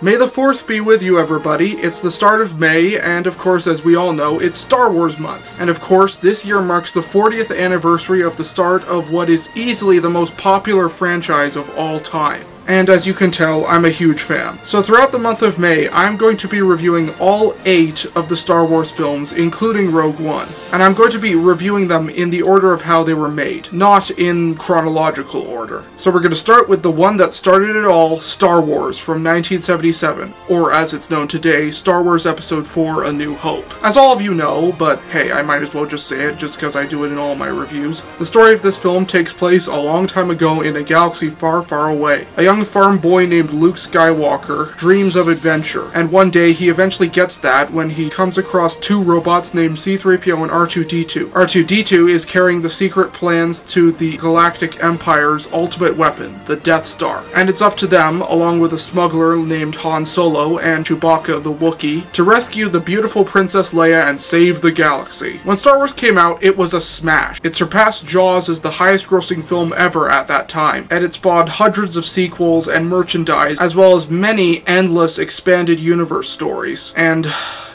May the 4th be with you, everybody. It's the start of May, and of course, as we all know, it's Star Wars month. And of course, this year marks the 40th anniversary of the start of what is easily the most popular franchise of all time. And as you can tell, I'm a huge fan. So throughout the month of May, I'm going to be reviewing all 8 of the Star Wars films, including Rogue One. And I'm going to be reviewing them in the order of how they were made, not in chronological order. So we're going to start with the one that started it all, Star Wars from 1977, or as it's known today, Star Wars Episode 4: A New Hope. As all of you know, but hey, I might as well just say it just because I do it in all my reviews, the story of this film takes place a long time ago in a galaxy far, far away. A young farm boy named Luke Skywalker dreams of adventure, and one day he eventually gets that when he comes across 2 robots named C-3PO and R2-D2. R2-D2 is carrying the secret plans to the Galactic Empire's ultimate weapon, the Death Star, and it's up to them, along with a smuggler named Han Solo and Chewbacca the Wookiee, to rescue the beautiful Princess Leia and save the galaxy. When Star Wars came out, it was a smash. It surpassed Jaws as the highest-grossing film ever at that time, and it spawned hundreds of sequels and merchandise, as well as many endless expanded universe stories, and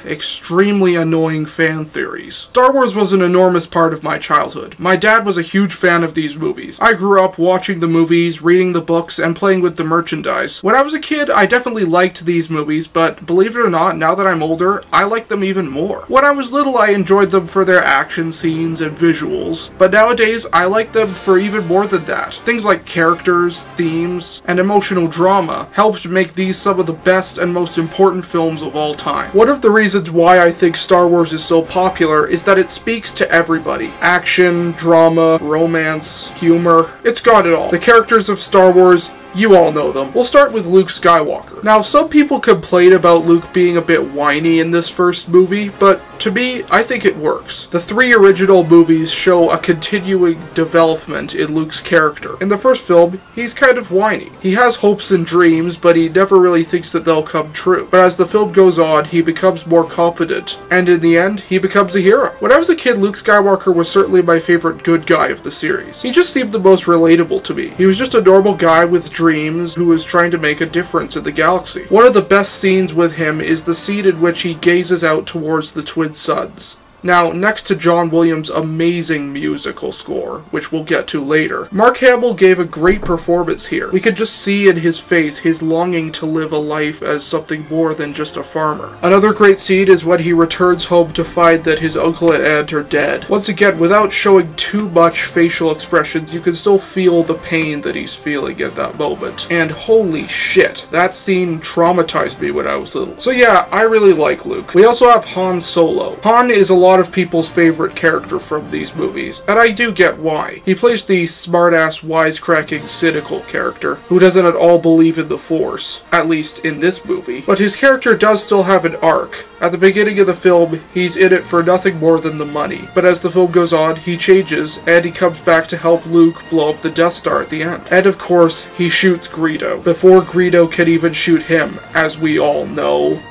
extremely annoying fan theories. Star Wars was an enormous part of my childhood. My dad was a huge fan of these movies. I grew up watching the movies, reading the books, and playing with the merchandise. When I was a kid, I definitely liked these movies, but believe it or not, now that I'm older, I like them even more. When I was little, I enjoyed them for their action scenes and visuals, but nowadays, I like them for even more than that. Things like characters, themes, and emotional drama helped make these some of the best and most important films of all time. One of the reasons why I think Star Wars is so popular is that it speaks to everybody. Action, drama, romance, humor, it's got it all. The characters of Star Wars, you all know them. We'll start with Luke Skywalker. Now, some people complain about Luke being a bit whiny in this first movie, but to me, I think it works. The 3 original movies show a continuing development in Luke's character. In the first film, he's kind of whiny. He has hopes and dreams, but he never really thinks that they'll come true. But as the film goes on, he becomes more confident, and in the end, he becomes a hero. When I was a kid, Luke Skywalker was certainly my favorite good guy of the series. He just seemed the most relatable to me. He was just a normal guy with dreams who was trying to make a difference in the galaxy. One of the best scenes with him is the scene in which he gazes out towards the twin suns. Now, next to John Williams' amazing musical score, which we'll get to later, Mark Hamill gave a great performance here. We could just see in his face his longing to live a life as something more than just a farmer. Another great scene is when he returns home to find that his uncle and aunt are dead. Once again, without showing too much facial expressions, you can still feel the pain that he's feeling at that moment. And holy shit, that scene traumatized me when I was little. So yeah, I really like Luke. We also have Han Solo. Han is a lot of people's favorite character from these movies, and I do get why. He plays the smartass, wisecracking, cynical character who doesn't at all believe in the Force, at least in this movie. But his character does still have an arc. At the beginning of the film, he's in it for nothing more than the money, but as the film goes on, he changes, and he comes back to help Luke blow up the Death Star at the end. And of course, he shoots Greedo, before Greedo can even shoot him, as we all know.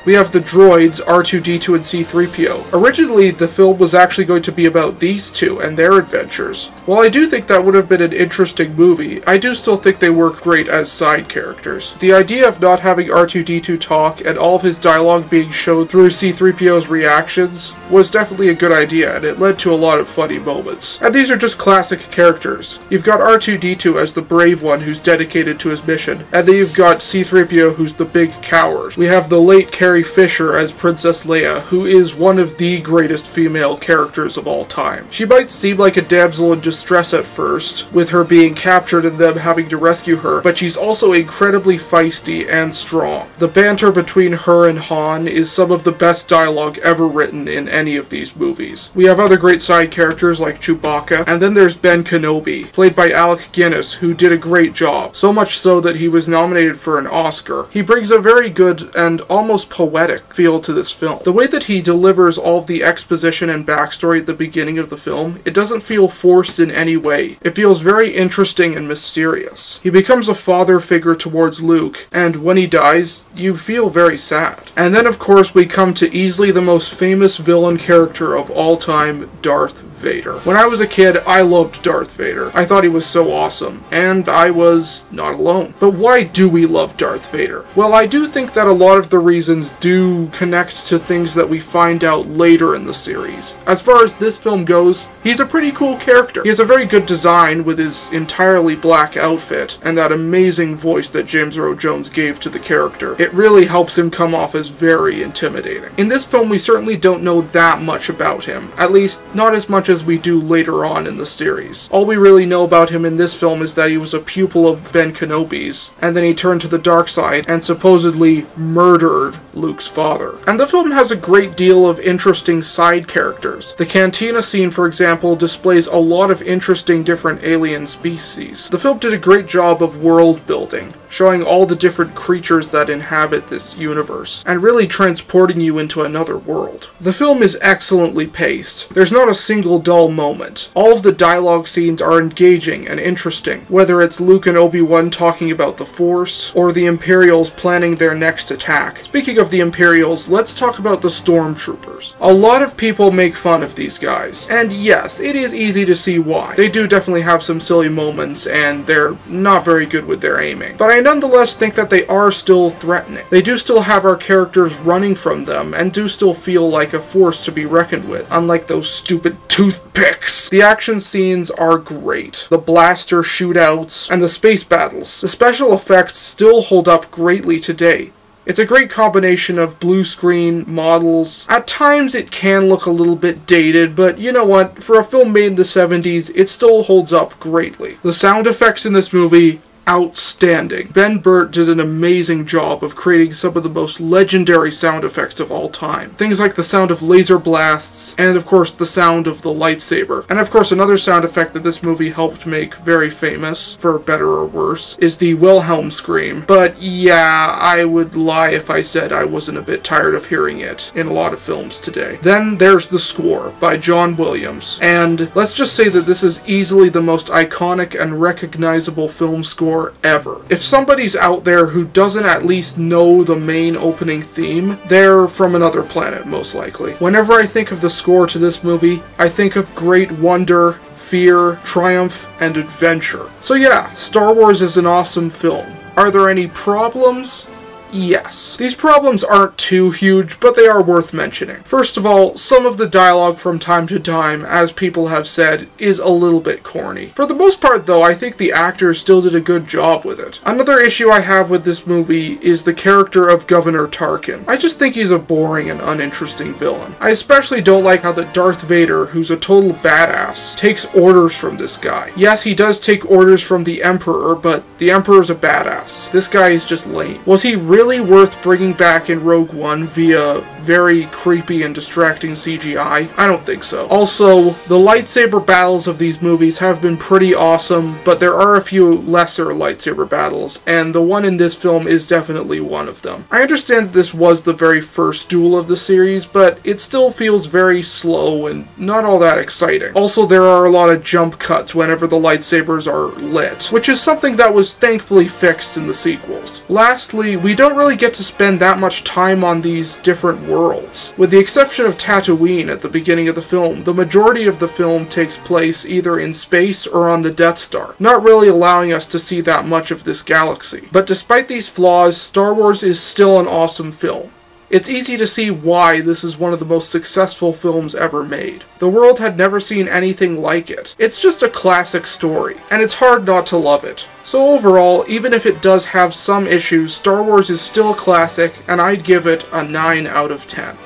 We have the droids R2-D2 and C-3PO. Originally, the film was actually going to be about these two and their adventures. While I do think that would have been an interesting movie, I do still think they work great as side characters. The idea of not having R2-D2 talk and all of his dialogue being shown through C-3PO's reactions was definitely a good idea, and it led to a lot of funny moments. And these are just classic characters. You've got R2-D2 as the brave one who's dedicated to his mission, and then you've got C-3PO who's the big coward. We have the late Carrie Fisher as Princess Leia, who is one of the greatest female characters of all time. She might seem like a damsel in distress at first, with her being captured and them having to rescue her, but she's also incredibly feisty and strong. The banter between her and Han is some of the best dialogue ever written in any of these movies. We have other great side characters like Chewbacca, and then there's Ben Kenobi, played by Alec Guinness, who did a great job, so much so that he was nominated for an Oscar. He brings a very good and almost poetic feel to this film. The way that he delivers all of the exposition and backstory at the beginning of the film, it doesn't feel forced in any way. It feels very interesting and mysterious. He becomes a father figure towards Luke, and when he dies, you feel very sad. And then of course we come to easily the most famous villain character of all time, Darth Vader. Vader. When I was a kid, I loved Darth Vader. I thought he was so awesome, and I was not alone. But why do we love Darth Vader? Well, I do think that a lot of the reasons do connect to things that we find out later in the series. As far as this film goes, he's a pretty cool character. He has a very good design with his entirely black outfit, and that amazing voice that James Earl Jones gave to the character. It really helps him come off as very intimidating. In this film, we certainly don't know that much about him, at least not as much as we do later on in the series. All we really know about him in this film is that he was a pupil of Ben Kenobi's, and then he turned to the dark side and supposedly murdered Luke's father. And the film has a great deal of interesting side characters. The cantina scene, for example, displays a lot of interesting different alien species. The film did a great job of world building, showing all the different creatures that inhabit this universe, and really transporting you into another world. The film is excellently paced. There's not a single dull moment. All of the dialogue scenes are engaging and interesting, whether it's Luke and Obi-Wan talking about the Force, or the Imperials planning their next attack. Speaking of the Imperials, let's talk about the Stormtroopers. A lot of people make fun of these guys, and yes, it is easy to see why. They do definitely have some silly moments, and they're not very good with their aiming. But I nonetheless think that they are still threatening. They do still have our characters running from them, and do still feel like a force to be reckoned with, unlike those stupid toothpicks. The action scenes are great. The blaster shootouts, and the space battles. The special effects still hold up greatly today. It's a great combination of blue screen, models. At times it can look a little bit dated, but you know what? For a film made in the 70s, it still holds up greatly. The sound effects in this movie, outstanding. Ben Burtt did an amazing job of creating some of the most legendary sound effects of all time. Things like the sound of laser blasts, and of course the sound of the lightsaber. And of course another sound effect that this movie helped make very famous, for better or worse, is the Wilhelm scream. But yeah, I would lie if I said I wasn't a bit tired of hearing it in a lot of films today. Then there's the score by John Williams. And let's just say that this is easily the most iconic and recognizable film score ever. If somebody's out there who doesn't at least know the main opening theme, they're from another planet, most likely. Whenever I think of the score to this movie, I think of great wonder, fear, triumph, and adventure. So yeah, Star Wars is an awesome film. Are there any problems? Yes. These problems aren't too huge, but they are worth mentioning. First of all, some of the dialogue from time to time, as people have said, is a little bit corny. For the most part, though, I think the actors still did a good job with it. Another issue I have with this movie is the character of Governor Tarkin. I just think he's a boring and uninteresting villain. I especially don't like how that Darth Vader, who's a total badass, takes orders from this guy. Yes, he does take orders from the Emperor, but the Emperor's a badass. This guy is just lame. Was he really worth bringing back in Rogue One via very creepy and distracting CGI? I don't think so. Also, the lightsaber battles of these movies have been pretty awesome, but there are a few lesser lightsaber battles, and the one in this film is definitely one of them. I understand that this was the very first duel of the series, but it still feels very slow and not all that exciting. Also, there are a lot of jump cuts whenever the lightsabers are lit, which is something that was thankfully fixed in the sequels. Lastly, we don't really get to spend that much time on these different worlds. With the exception of Tatooine at the beginning of the film, the majority of the film takes place either in space or on the Death Star, not really allowing us to see that much of this galaxy. But despite these flaws, Star Wars is still an awesome film. It's easy to see why this is one of the most successful films ever made. The world had never seen anything like it. It's just a classic story, and it's hard not to love it. So overall, even if it does have some issues, Star Wars is still a classic, and I'd give it a 9 out of 10.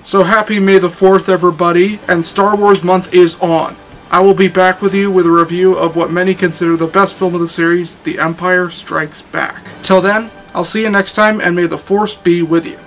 So happy May the 4th, everybody, and Star Wars month is on. I will be back with you with a review of what many consider the best film of the series, The Empire Strikes Back. Till then, I'll see you next time, and may the Force be with you.